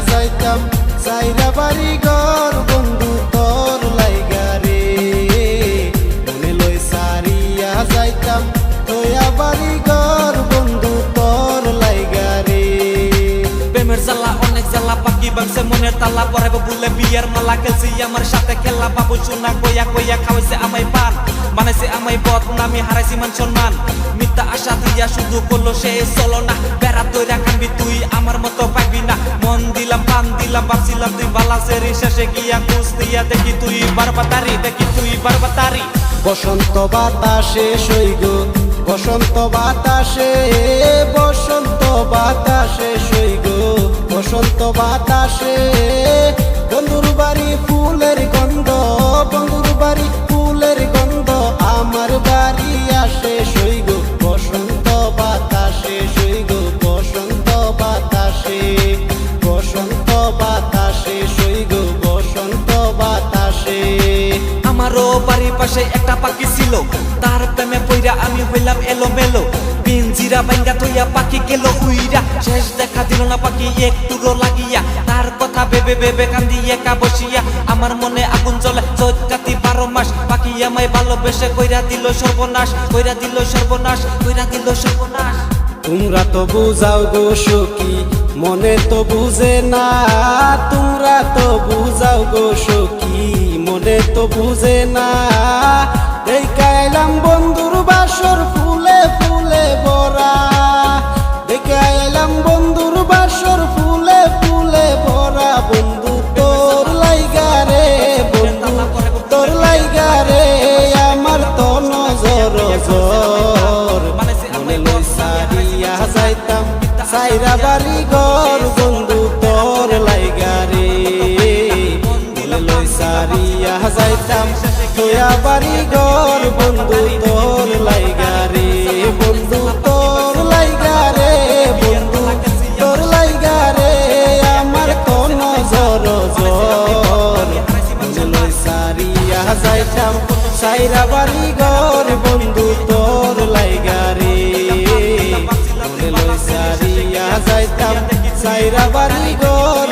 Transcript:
যাইতাম সাইরা বাড়ি ঘর বন্ধু তোর লাইগা রে মনে লই সারিয়া যাইতাম তোয়া বাড়ি ঘর বন্ধু তোর লাইগা রে প্রেমের জ্বালা অনেক জ্বালা পাখি বাংছে মনের তালা পরাইব বুলে বিয়ার মালা খেলছি আমার সাথে খেলা বাবু সোনা কইয়া কইয়া খাওয়াইছে আমায় পান বানাইছে আমায় বদনামি হারাইছি মান সম্মান মিথ্যা আশা দিয়া শুধু করলো সে চলো না বেড়া তৈরা কানবি তুই আমার মতো পাইবি না মন দিলাম পান দিলাম ভাবছিলাম তুই বালা সেরি শেষে গিয়া খুঁজ দিয়া দেখি তুই বারবাতারি বসন্ত বাতাসে সইগ বসন্ত বাতাসে সইগ বসন্ত বাতাসে বন্ধুর বাড়ি ফুলের গন্ধ বন্ধুর বাড়ি ফুলের গন্ধ আমার বাড়ি আসে সইগ বসন্ত বাতাসে সইগ বসন্ত বাতাসে সইগ বসন্ত বাতাসে আমারও বাড়ির পাশে একটা পাখি ছিল তার প্রেমে পইরা আমি হইলাম এলো মেলো পিঞ্জিরা বাইঙ্গা থইয়া পাখি গেল উইরা শেষ দেখা দিল না পাখি একটুরো লাগিয়া তার কথা ভেবে ভেবে কান্দি একা বসিয়া আমার মনে আগুন জ্বলে চৈত কাতি 12 মাস পাখি আমায় ভালোবেসে কইরা দিল সর্বনাশ তোমরা তো বুঝাও গো সখী মনে তো বুঝে না তোমরা তো বুঝাও গো সখী মনে তো বুঝে না দেখা এলাম বন্ধুর বাসর ফুলে ফুলে ভরা দেখা এলাম বন্ধুর বাসর ফুলে ফুলে ভরা বন্ধু তোর লাইগা রে বন্ধু তোর লাইগা রে আমার তো নজর মনে লই সারিয়া যাইতাম সাইরা বাড়ি ঘর বন্ধু তোর লাইগা রে মনে লই সারিয়া যাইতাম তোয়া বাড়ি ঘর বন্ধু তোর লাইগা রে বন্ধু তোর লাইগা রে বন্ধু তোর লাইগা রে আমার তো নজর মনে লই সারিয়া যাইতাম সাইরা বাড়ি ঘর বন্ধু তোর লাইগা রে মনে লই সারিয়া যাইতাম সাইরা বাড়ি ঘর